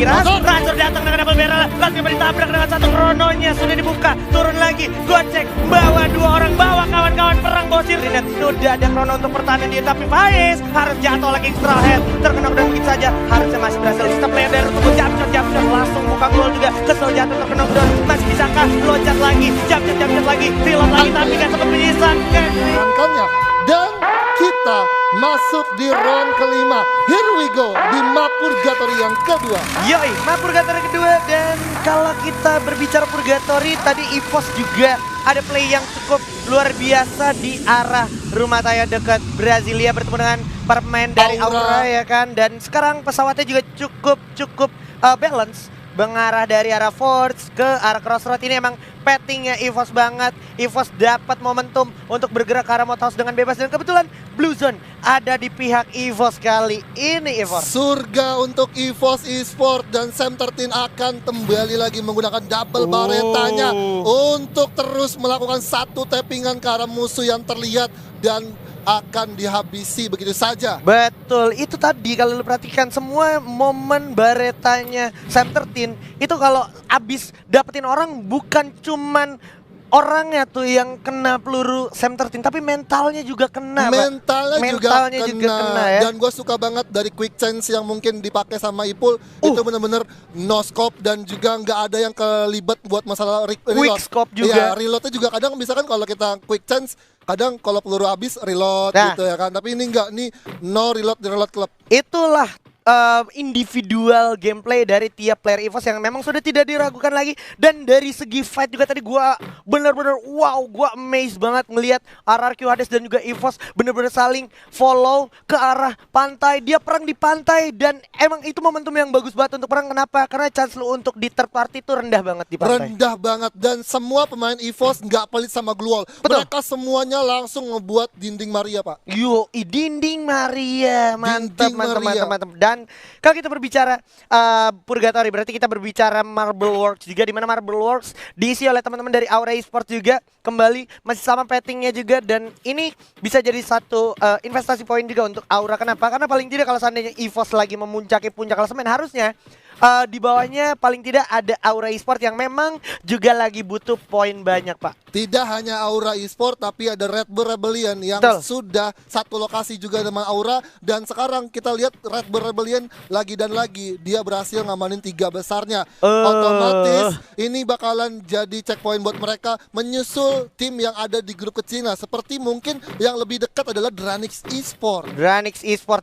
Miras, Razor datang dengan double barrel, langsung ditabrak dengan satu krononya, sudah dibuka, turun lagi, gocek, bawa dua orang, bawa kawan-kawan perang Bosir. Lihat sudah ada krono untuk pertahanan dia, tapi Faiz harus jatuh lagi extra head, terkena udah begitu saja, harusnya masih berhasil. Sistem player dari tunggu jump shot, langsung buka gol juga, kesel jatuh terkena udah, masih bisakah loncat lagi, jump shot lagi, reload lagi, tapi kan sempat menyisakan. Dan kita masuk di round kelima. Here we go di map Purgatory yang kedua. Yoi, map Purgatory kedua. Dan kalau kita berbicara Purgatory, tadi EVOS juga ada play yang cukup luar biasa di arah rumah Taya dekat Brasilia bertemu dengan para pemain dari Aura ya kan. Dan sekarang pesawatnya juga cukup balance, mengarah dari arah Forge ke arah Crossroad. Ini emang pettingnya EVOS banget. EVOS dapat momentum untuk bergerak ke arah Mod House dengan bebas. Dan kebetulan Blue Zone ada di pihak EVOS kali ini. EVOS surga untuk EVOS Esports, dan Sam13 akan kembali lagi menggunakan double baretanya untuk terus melakukan satu tappingan ke arah musuh yang terlihat dan akan dihabisi begitu saja. Betul, itu tadi kalau lu perhatikan semua momen baretanya Sam13 itu kalau abis dapetin orang bukan cuman orangnya tuh yang kena peluru Sam13, tapi mentalnya juga kena. Mentalnya juga kena ya. Dan gue suka banget dari quick chance yang mungkin dipakai sama Ipul. Itu bener-bener no scope dan juga nggak ada yang kelibet buat masalah reload. Quick scope juga. Iya, reloadnya juga kadang misalkan kalau kita quick chance, kadang kalau peluru habis reload gitu ya kan. Tapi ini enggak, nih no reload club. Itulah individual gameplay dari tiap player EVOS yang memang sudah tidak diragukan lagi. Dan dari segi fight juga tadi gua bener-bener wow, gua amazed banget ngelihat RRQ Hades dan juga EVOS bener-bener saling follow ke arah pantai. Dia perang di pantai dan emang itu momentum yang bagus banget untuk perang. Kenapa? Karena chance lu untuk di third party itu rendah banget di pantai. Rendah banget, dan semua pemain EVOS nggak pelit sama glue wall. Mereka semuanya langsung ngebuat dinding Maria, Pak. Yo, dinding Maria, mantap. Dan kalau kita berbicara Purgatory, berarti kita berbicara Marble Works juga, di mana Marble Works diisi oleh teman-teman dari Aura Esports juga, kembali masih sama pettingnya juga. Dan ini bisa jadi satu investasi poin juga untuk Aura. Kenapa? Karena paling tidak kalau seandainya EVOS lagi memuncaki puncak klasemen, harusnya di bawahnya paling tidak ada Aura Esports yang memang juga lagi butuh poin banyak, Pak. Tidak hanya Aura Esports, tapi ada Red Bull Rebellion yang sudah satu lokasi juga dengan Aura. Dan sekarang kita lihat Red Bull Rebellion lagi dan lagi dia berhasil ngamanin 3 besarnya. Otomatis ini bakalan jadi checkpoint buat mereka menyusul tim yang ada di grup kecil. Nah, seperti mungkin yang lebih dekat adalah Dranix Esports.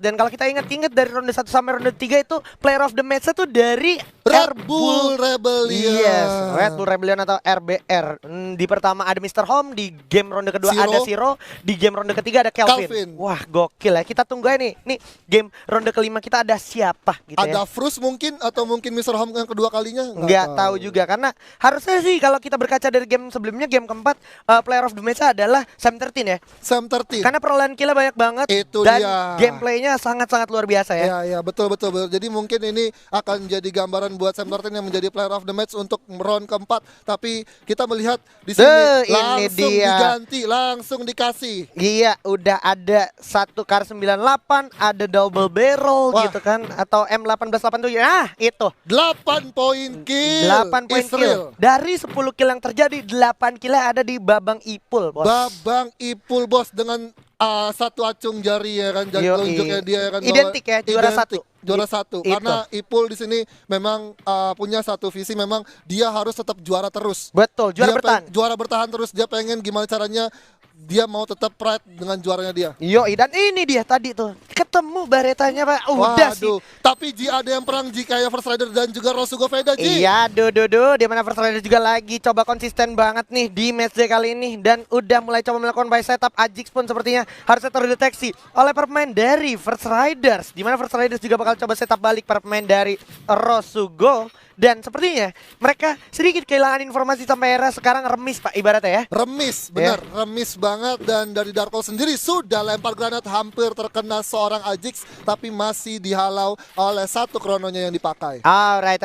Dan kalau kita ingat dari ronde 1 sampai ronde 3 itu player of the match itu dari Red Bull Rebellion. Yes, Red Bull Rebellion atau RBR. Di pertama ada Mr. Home, di game ronde kedua ada Zero, di game ronde ketiga ada Kelvin. Wah, gokil ya. Kita tunggu nih game ronde kelima kita ada siapa gitu ada Frus mungkin, atau mungkin Mr. Home yang kedua kalinya. Nggak tahu juga, karena harusnya sih kalau kita berkaca dari game sebelumnya, game keempat player of the match adalah Sam13 ya. Sam13. Karena perolehan killnya banyak banget. Itu dan dia. Gameplaynya sangat-sangat luar biasa ya. Iya, betul. Jadi mungkin ini akan jadi gambaran buat Sam13 yang menjadi player of the match untuk round keempat. Tapi kita melihat di sini langsung diganti, langsung dikasih. Iya, udah ada satu kar 98, ada double barrel gitu kan, atau M1887. Itu 8 poin kill. 8 poin kill. Dari 10 kill yang terjadi, 8 kill ada di Babang Ipul, Bos. Babang Ipul, Bos, dengan satu acung jari ya kan, jari telunjuknya dia ya kan. Identik ya, juara satu. Karena Ipul di sini memang punya satu visi, memang dia harus tetap juara terus. Betul, juara bertahan terus. Dia pengen gimana caranya dia mau tetap pride dengan juaranya dia. Dan ini dia tadi tuh ketemu baretanya, Pak. Udah sih. Tapi Ji ada yang perang Ji kayak First Rider dan juga Rosugo Veda, Ji. Iya, di mana First Rider juga lagi coba konsisten banget nih di matchday kali ini, dan udah mulai coba melakukan buy setup. Ajix pun sepertinya harusnya terdeteksi oleh para pemain dari First Riders, di mana First Riders juga bakal coba setup balik para pemain dari Rosugo. Dan sepertinya mereka sedikit kehilangan informasi sampai era sekarang remis, Pak, ibaratnya ya. Remis, benar, remis banget. Dan dari Darko sendiri sudah lempar granat, hampir terkena seorang Ajix, tapi masih dihalau oleh satu krononya yang dipakai. Alright.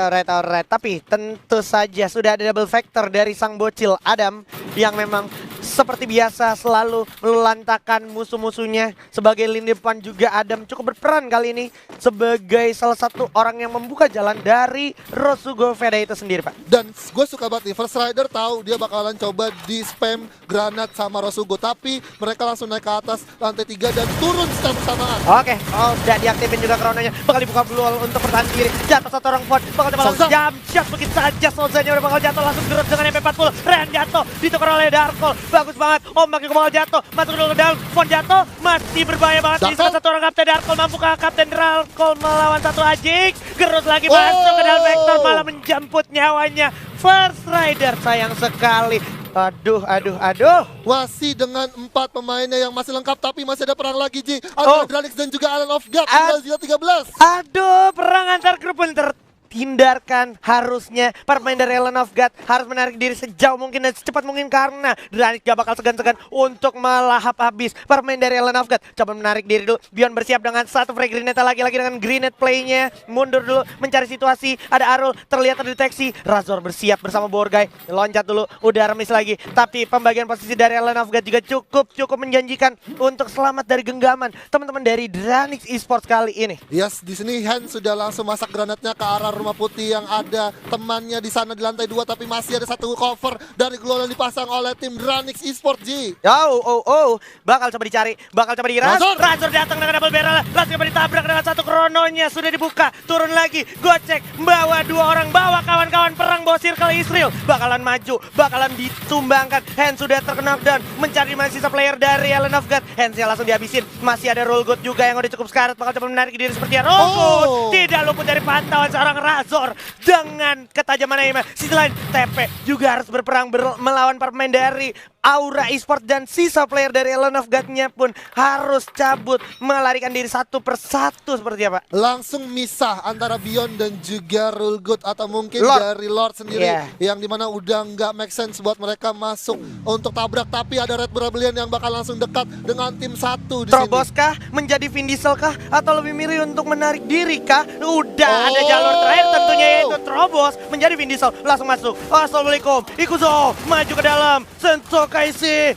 Tapi tentu saja sudah ada double factor dari sang bocil Adam yang memang seperti biasa selalu melantakan musuh-musuhnya. Sebagai lini depan juga Adam cukup berperan kali ini sebagai salah satu orang yang membuka jalan dari Rosugo Veda itu sendiri, Pak. Dan gue suka banget nih, First Rider tahu dia bakalan coba di spam granat sama Rosugo, tapi mereka langsung naik ke atas lantai 3 dan turun secara bersamaan. Oke, udah diaktifin juga krononya. Bakal dibuka blue wall untuk pertahanan diri. Jatuh satu orang Ford, bakal coba langsung jump shot begitu saja. Sozanya udah bakal jatuh langsung gerut dengan MP40. Ren jatuh, ditukar oleh Darkol. Bagus banget, Ombak yang bakal jatuh. Masuk dulu ke dalam, Ford jatuh. Masih berbahaya banget di salah satu orang Kapten Darkol. Mampukah Kapten Darkol melawan satu Ajik? Gerut lagi masuk ke dalam vektor, malah menjemput nyawanya First Rider. Sayang sekali. Aduh. Masih dengan 4 pemainnya yang masih lengkap, tapi masih ada perang lagi, Ji. Ada Dranix dan juga Alan of God, tinggal Zilla 13. Aduh, perang antar grup pun terhindarkan. Harusnya para pemain dari Alan of God harus menarik diri sejauh mungkin dan secepat mungkin, karena Dranix gak bakal segan-segan untuk melahap habis para pemain dari Alan of God. Coba menarik diri dulu. Beyond bersiap dengan satu frag grenade lagi dengan grenade playnya. Mundur dulu mencari situasi. Ada Arul terlihat terdeteksi. Razor bersiap bersama Borgai. Loncat dulu, udah remis lagi. Tapi pembagian posisi dari Alan of God juga cukup menjanjikan untuk selamat dari genggaman teman-teman dari Dranix Esports kali ini. Yes, di sini Hen sudah langsung masak granatnya ke arah rumah putih yang ada temannya di sana di lantai 2, tapi masih ada satu cover dari Glow yang dipasang oleh tim Dranix Esports, Ji. Bakal coba dicari, bakal coba diras. Razor datang dengan double barrel, langsung coba ditabrak dengan satu krononya sudah dibuka. Turun lagi, gocek, bawa 2 orang, bawa kawan-kawan perang, bawa circle Israel. Bakalan maju, bakalan ditumbangkan. Hans sudah terkena down, mencari sisa player dari Alan of God. Hansnya langsung dihabisin. Masih ada Rollgood juga yang udah cukup sekarat, bakal coba menarik diri seperti Rollgood. Tidak luput dari pantauan seorang Razor dengan ketajaman aimnya. Sisi lain, TP juga harus berperang melawan para pemain dari Aura Esports, dan sisa player dari Alan of God-nya pun harus cabut melarikan diri satu persatu seperti apa? Langsung misah antara Beyond dan juga Rollgood, atau mungkin dari Lord sendiri yang dimana udah nggak make sense buat mereka masuk untuk tabrak, tapi ada Red Bull Rebellion yang bakal langsung dekat dengan tim satu di Trobos sini. Kah? Menjadi Vin Diesel kah? Atau lebih milih untuk menarik diri kah? Udah ada jalur terakhir tentunya, yaitu Trobos menjadi Vin Diesel. Langsung masuk. Assalamualaikum. Ikuzo maju ke dalam. Senso Kaisi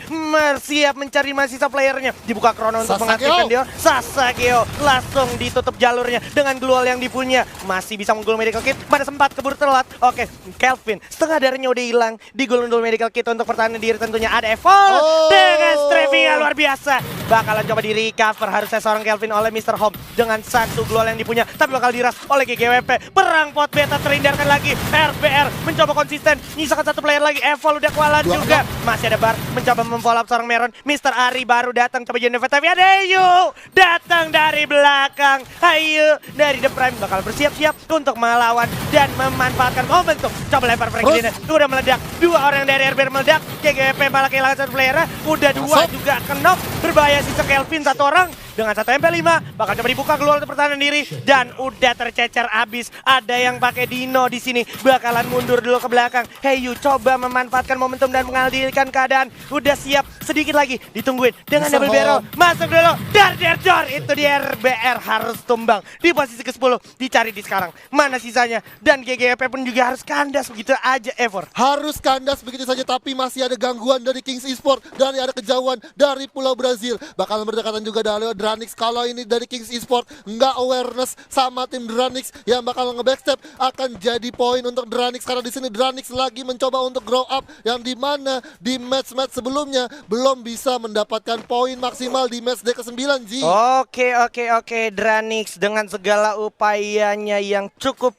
siap mencari sisa playernya. Dibuka krono untuk mengaktifkan dia. Sasageo langsung ditutup jalurnya dengan global yang dipunya. Masih bisa menggul medical kit. Pada sempat keburu telat. Oke, Kelvin setengah darahnya udah hilang. Digulung medical kit untuk pertahanan diri tentunya. Ada Evol dengan strafing yang luar biasa. Bakalan coba di recover harusnya seorang Kelvin oleh Mr. Home dengan satu global yang dipunya. Tapi bakal diras oleh GGWP. Perang pot beta terhindarkan lagi. RBR mencoba konsisten. Nyisakan satu player lagi. Evol udah kewalahan juga. Masih ada Bar mencoba memfollow up seorang Meron. Mr. Ari baru datang coba Jennifer, tapi ada Ayu datang dari belakang. Ayu dari The Prime bakal bersiap-siap untuk melawan dan memanfaatkan momentum. Coba lempar frag grenade, udah meledak. 2 orang dari RBR meledak. GGP malah kehilangan satu player. Udah 2 juga knock. Berbahaya sisa Kelvin 1 orang. Dengan satu MP5 bakal coba dibuka keluar untuk pertahanan diri dan udah tercecer abis. Ada yang pakai Dino di sini, bakalan mundur dulu ke belakang. Heyu coba memanfaatkan momentum dan mengalihkan keadaan. Udah siap, sedikit lagi ditungguin dengan double barrel. Masuk dulu, dar itu di RBR harus tumbang di posisi ke-10. Dicari di sekarang mana sisanya, dan GGP pun juga harus kandas begitu aja. Ever harus kandas begitu saja, tapi masih ada gangguan dari Kings Esports dan ada kejauhan dari Pulau Brazil. Bakal berdekatan juga dari Dranix. Kalau ini dari Kings Esports nggak awareness sama tim Dranix yang bakal nge-backstep, akan jadi poin untuk Dranix, karena di sini Dranix lagi mencoba untuk grow up, yang dimana di match-match sebelumnya belum bisa mendapatkan poin maksimal di match day ke-9, Ji. Oke, Dranix dengan segala upayanya yang cukup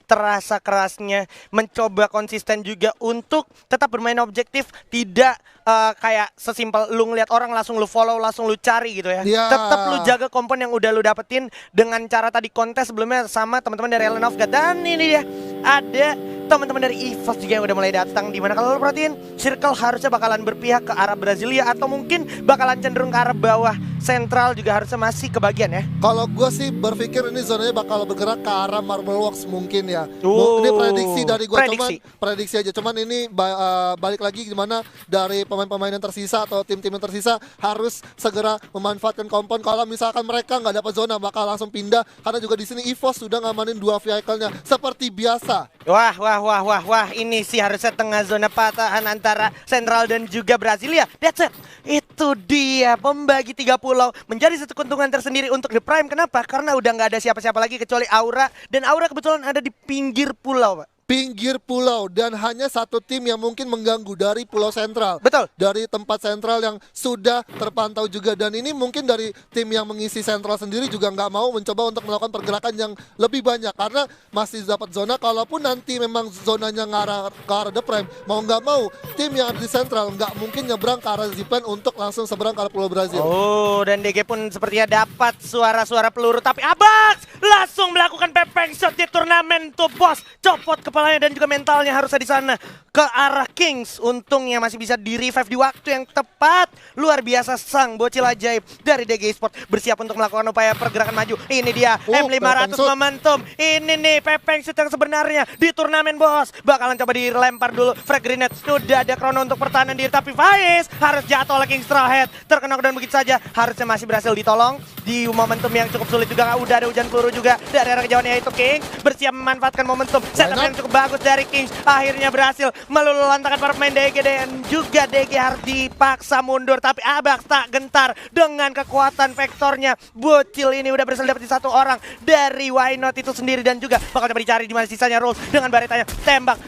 terasa kerasnya, mencoba konsisten juga untuk tetap bermain objektif, tidak kayak sesimpel lu ngeliat orang langsung lu follow, langsung lu cari gitu ya. Tetap lu jaga kompon yang udah lu dapetin dengan cara tadi kontes sebelumnya sama teman-teman dari Alan of God. Dan ini dia, ada teman-teman dari EVOS juga yang udah mulai datang, dimana kalau lo perhatiin Circle harusnya bakalan berpihak ke arah Brasilia atau mungkin bakalan cenderung ke arah bawah Sentral juga harusnya masih kebagian ya. Kalau gue sih berpikir ini zonanya bakal bergerak ke arah Marble Works mungkin ya. Ini prediksi dari gue, cuman prediksi aja. Cuman ini balik lagi gimana dari pemain-pemain yang tersisa atau tim-tim yang tersisa harus segera memanfaatkan kompon. Kalau misalkan mereka nggak dapat zona bakal langsung pindah, karena juga di sini EVOS sudah ngamanin 2 vehicle-nya seperti biasa. Wah, ini sih harusnya tengah zona patahan antara Sentral dan juga Brasilia. That's it. Itu dia pembagi 3 pulau menjadi satu keuntungan tersendiri untuk The Prime. Kenapa? Karena udah nggak ada siapa-siapa lagi kecuali Aura, dan Aura kebetulan ada di pinggir pulau, Pak. Pinggir pulau, dan hanya satu tim yang mungkin mengganggu dari Pulau Sentral. Betul. Dari tempat sentral yang sudah terpantau juga, dan ini mungkin dari tim yang mengisi sentral sendiri juga nggak mau mencoba untuk melakukan pergerakan yang lebih banyak karena masih dapat zona. Kalaupun nanti memang zonanya ngarah ke arah The Prime, mau nggak mau tim yang ada di sentral nggak mungkin nyebrang ke arah Zipline untuk langsung seberang ke arah Pulau Brazil. Oh, dan DG pun sepertinya dapat suara-suara peluru, tapi Abax langsung melakukan pepeng shot di turnamen tuh, bos. Copot kepalanya dan juga mentalnya harusnya di sana ke arah Kings. Untungnya masih bisa di revive di waktu yang tepat. Luar biasa sang bocil ajaib dari DG Esport bersiap untuk melakukan upaya pergerakan maju. Ini dia M500 momentum. Ini nih pepeng shoot yang sebenarnya di turnamen, bos. Bakalan coba dilempar dulu frag grenade. Sudah ada Chrono untuk pertahanan diri, tapi Faiz harus jatuh oleh King Straw Hat. Terkena dan begitu saja. Harusnya masih berhasil ditolong di momentum yang cukup sulit juga. Udah ada hujan peluru juga dari arah kejauhan, yaitu King bersiap memanfaatkan momentum. Setup yang cukup bagus dari Kings. Akhirnya berhasil meluluhlantakkan para pemain DG, dan juga DG harus dipaksa mundur. Tapi Abax tak gentar dengan kekuatan vektornya. Bocil ini udah berhasil dapetin satu orang dari Why Not itu sendiri, dan juga bakal coba dicari di mana sisanya Rose dengan baretanya.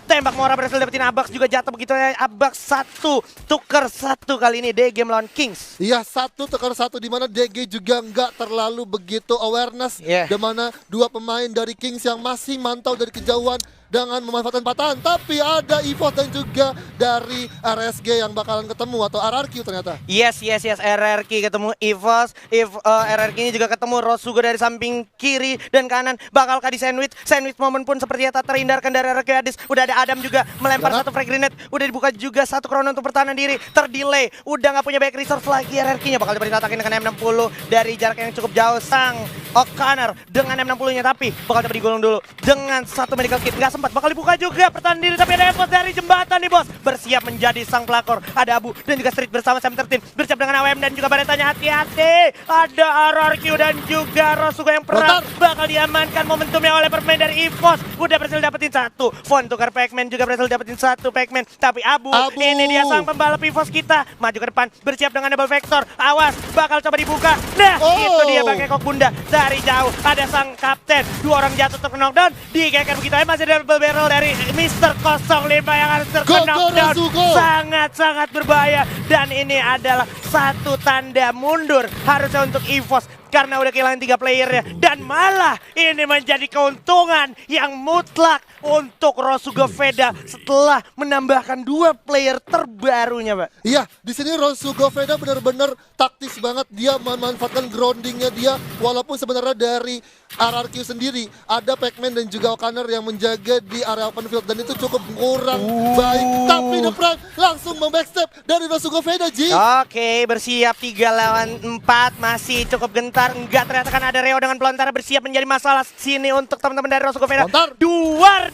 Tembak Mora berhasil dapetin Abax juga jatuh begitu ya. Abax 1 tukar 1 kali ini DG melawan Kings. Iya, 1 tukar 1 di mana DG juga nggak terlalu begitu awareness, di mana 2 pemain dari Kings yang masih mantau dari kejauhan dengan memanfaatkan patahan, tapi ada EVOS dan juga dari RSG yang bakalan ketemu atau RRQ ternyata. Yes, RRQ ketemu EVOS, RRQ ini juga ketemu Rosugo dari samping kiri dan kanan. Bakalkah di sandwich momen pun sepertinya tak terhindarkan dari RRQ Adis. Udah ada Adam juga melempar satu frag grenade, udah dibuka juga satu Chrono untuk pertahanan diri, terdelay, udah nggak punya back resource lagi. RRQ-nya bakal coba ditatakin dengan M60 dari jarak yang cukup jauh. Sang O'Connor dengan M60-nya, tapi bakal coba digulung dulu dengan satu medical kit. Nggak sempat, bakal dibuka juga pertahanan diri, tapi ada effort dari jembatan nih, bos. Bersiap menjadi sang pelakor. Ada Abu dan juga Street bersama Sam 13 bersiap dengan AWM dan juga baretanya. Hati-hati, ada RRQ dan juga Rosugo yang perang. Bakal diamankan momentumnya oleh pemain dari EVOS. Udah berhasil dapetin satu Von tukar Pac-Man, juga berhasil dapetin satu Pac-Man, tapi Abu ini dia sang pembalap EVOS kita. Maju ke depan, bersiap dengan double vector. Awas, bakal coba dibuka. Nah, itu dia pakai kok bunda dari jauh. Ada sang kapten, 2 orang jatuh terkena knockdown. Dikeker begitu aja, masih ada double barrel dari Mr. 05 yang harus terkena knockdown. Sangat-sangat berbahaya, dan ini adalah satu tanda mundur harusnya untuk EVOS karena udah kehilangan 3 playernya, dan malah ini menjadi keuntungan yang mutlak untuk Rosugo Veda setelah menambahkan 2 player terbarunya, Pak. Iya, di sini Rosugo Veda benar-benar taktis banget. Dia memanfaatkan groundingnya dia, walaupun sebenarnya dari RRQ sendiri ada Pac-Man dan juga O'Connor yang menjaga di area open field, dan itu cukup kurang baik. Tapi The Prime langsung membackstep dari Rosugo Veda, Ji. Oke, bersiap 3 lawan 4, masih cukup gentar. Enggak, ternyata kan ada Reo dengan pelontar bersiap menjadi masalah sini untuk teman-teman dari Rosugo Veda. Duar.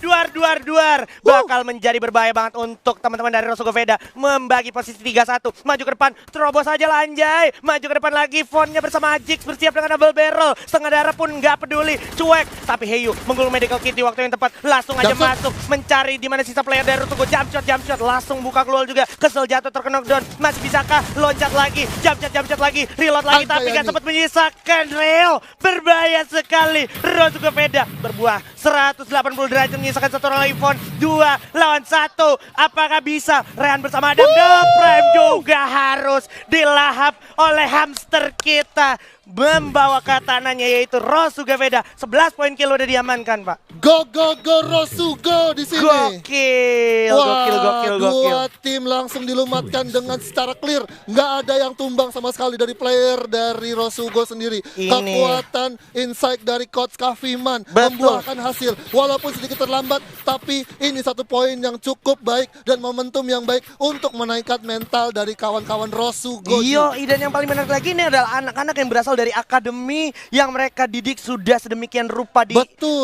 Bakal menjadi berbahaya banget untuk teman-teman dari Rosugo Veda. Membagi posisi 3-1. Maju ke depan, terobos aja lah anjay. Maju ke depan lagi, Fonnya bersama Ajix bersiap dengan double barrel. Setengah darah pun nggak peduli, cuek. Tapi Heyu menggulung medical kit di waktu yang tepat. Langsung aja masuk, mencari di mana sisa player dari Rosugo. Jump shot. Langsung buka keluar juga. Kesel jatuh terkena down. Masih bisakah loncat lagi? Jump shot lagi. Reload lagi, tapi nggak sempat menyisakan. Reo berbahaya sekali. Rosugo Veda berbuah 180 derajat menyisakan satu orang lagi. Von 2 lawan 1. Apakah bisa? Rehan bersama Adam. The Prime juga harus dilahap oleh hamster kita. Membawa katananya yaitu Rosugo Veda. 11 poin kill udah diamankan, Pak. Go Rosugo di sini. Gokil. 2 tim langsung dilumatkan dengan secara clear. Nggak ada yang tumbang sama sekali dari player dari Rosugo sendiri. Kekuatan insight dari Coach Kaviman membuahkan hasil. Walaupun sedikit terlambat, tapi ini satu poin yang cukup baik dan momentum yang baik untuk menaikkan mental dari kawan-kawan Rosugo. Iya, dan yang paling menarik lagi ini adalah anak-anak yang berasal dari akademi yang mereka didik sudah sedemikian rupa di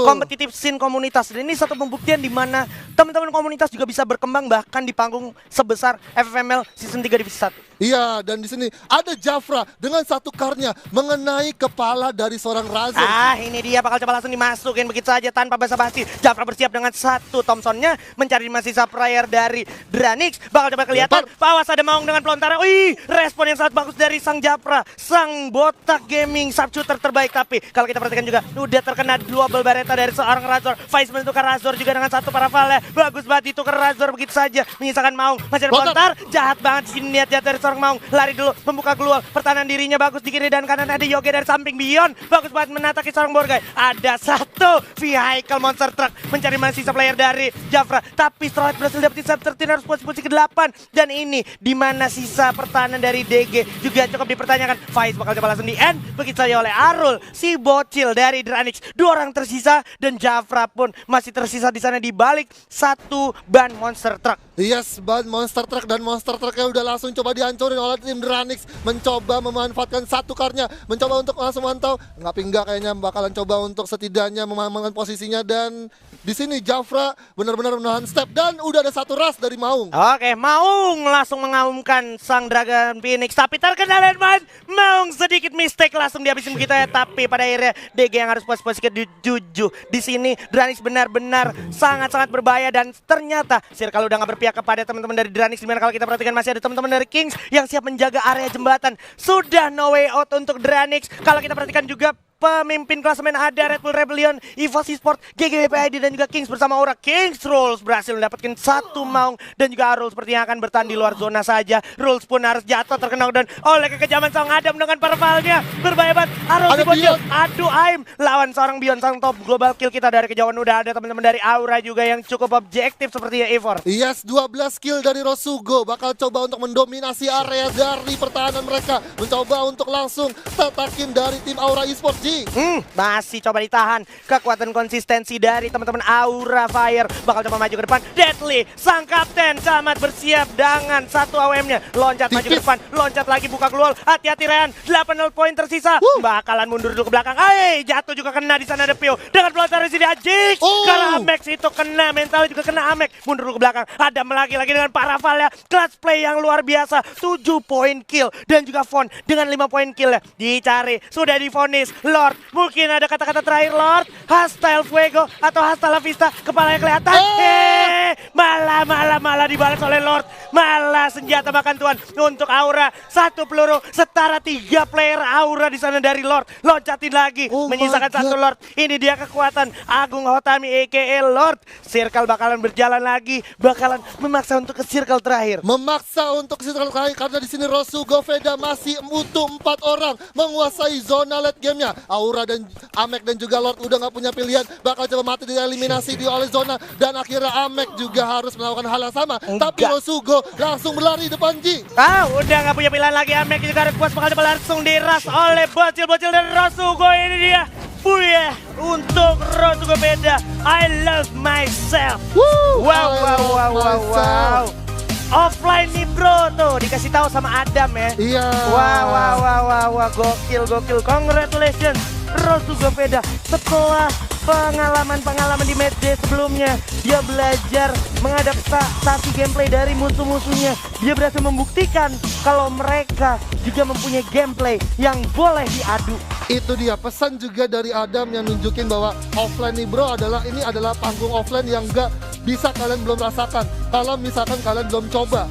kompetitif scene komunitas. Dan ini satu pembuktian di mana teman-teman komunitas juga bisa berkembang bahkan di panggung sebesar FFML Season 3 Divisi 1. Iya, dan di sini ada Jafra dengan satu karnya mengenai kepala dari seorang Razor. Ini dia bakal coba langsung dimasukin begitu saja tanpa basa-basi. Jafra bersiap dengan satu Thompsonnya mencari sisa player dari Dranix. Bakal coba kelihatan. Awas ada Maung dengan pelontaran. Wih, respon yang sangat bagus dari sang Jafra, sang botak gaming sharpshooter terbaik. Tapi kalau kita perhatikan juga udah terkena double bareta dari seorang Razor. Faiz menentukan Razor juga dengan satu parafalnya. Bagus banget itu ke Razor begitu saja. Menyisakan Maung. Masih ada pelontar. Jahat banget di sini niat jahat dari seorang Maung. Lari dulu membuka glual. Pertahanan dirinya bagus di kiri dan kanan ada Yoge dari samping Beyond. Bagus banget menataki seorang Borgai. Ada satu vehicle monster truck mencari sisa player dari Jafra. Tapi Stroid berhasil dapetin Sub 13 harus posisi ke-8. Dan ini dimana sisa pertahanan dari DG juga cukup dipertanyakan. Faiz bakal coba langsung di end. Begitu saja oleh Arul, si bocil dari Dranix. 2 orang tersisa dan Jafra pun masih tersisa di sana di balik satu ban monster truck. Yes, ban monster truck dan monster trucknya udah langsung coba dihancurin oleh tim Dranix. Mencoba memanfaatkan satu karnya, mencoba untuk langsung mantau. Enggak kayaknya bakalan coba untuk setidaknya mengamankan posisinya. Dan di sini Jafra benar-benar menahan step dan udah ada satu ras dari Maung. Oke, Maung langsung mengaumkan sang Dragon Phoenix, tapi terkena landmine. Maung sedikit mistake langsung dihabisin begitu ya. Tapi pada akhirnya DG yang harus posisi ke-7. Di sini Dranix benar-benar sangat-sangat berbahaya dan ternyata Circle udah nggak berpihak kepada teman-teman dari Dranix. Dimana kalau kita perhatikan masih ada teman-teman dari Kings yang siap menjaga area jembatan. Sudah no way out untuk Dranix. Kalau kita perhatikan juga pemimpin klasemen ada Red Bull Rebellion, EVOS Esports, GGWPID dan juga Kings bersama Aura. Kings Rules berhasil mendapatkan satu Maung dan juga Arul sepertinya akan bertahan di luar zona saja. Rules pun harus jatuh terkena dan oleh kekejaman sang Adam dengan parvalnya. Berbahaya banget. Arul si bocil. Aduh aim lawan seorang Beyond, sang top global kill kita dari kejauhan. Udah ada teman-teman dari Aura juga yang cukup objektif sepertinya Evor. Yes, 12 kill dari Rosugo bakal coba untuk mendominasi area dari pertahanan mereka. Mencoba untuk langsung tatakin dari tim Aura Esports. Masih coba ditahan kekuatan konsistensi dari teman-teman Aura Fire. Bakal coba maju ke depan. Deadly, sang kapten Camat bersiap dengan satu AWM-nya. Loncat maju ke depan, loncat lagi buka keluar. Hati-hati Rehan, 80 poin tersisa. Bakalan mundur dulu ke belakang. Jatuh juga kena di sana ada Pio. Dengan pelontar di sini Ajik. Karena Amex itu kena, mental juga kena Amex. Mundur dulu ke belakang. Ada lagi dengan parafalnya. Clutch play yang luar biasa. 7 poin kill dan juga Von dengan 5 poin kill ya. Dicari, sudah divonis. Lord, mungkin ada kata-kata terakhir Lord, hostile fuego atau hasta la vista, kepalanya kelihatan. Malah dibalas oleh Lord. Malah senjata makan tuan untuk Aura. 1 peluru setara 3 player Aura di sana dari Lord. Loncatin lagi, menyisakan 1 Lord. Ini dia kekuatan Agung Hotami aka Lord. Circle bakalan berjalan lagi, bakalan memaksa untuk ke circle terakhir. Memaksa untuk ke circle terakhir karena di sini Rosugo Veda masih utuh 4 orang menguasai zona late game-nya. Aura dan Amek dan juga Lord udah nggak punya pilihan, bakal coba mati dieliminasi di oleh zona dan akhirnya Amek juga harus melakukan hal yang sama. Tapi Rosugo langsung berlari depan Ji. Udah nggak punya pilihan lagi. Amek juga harus puas, bakal coba langsung diras oleh bocil-bocil dari Rosugo. Ini dia Buya untuk Rosugo Veda. I love myself. Wow. Offline nih bro, tuh dikasih tahu sama Adam ya. Iya. Wah, gokil. Congratulations Rosugo Veda. Setelah pengalaman di matchday sebelumnya, dia belajar mengadaptasi gameplay dari musuh-musuhnya. Dia berhasil membuktikan kalau mereka juga mempunyai gameplay yang boleh diadu. Itu dia pesan juga dari Adam yang nunjukin bahwa offline nih bro ini adalah panggung offline yang gak bisa kalian belum rasakan kalau misalkan kalian belum coba.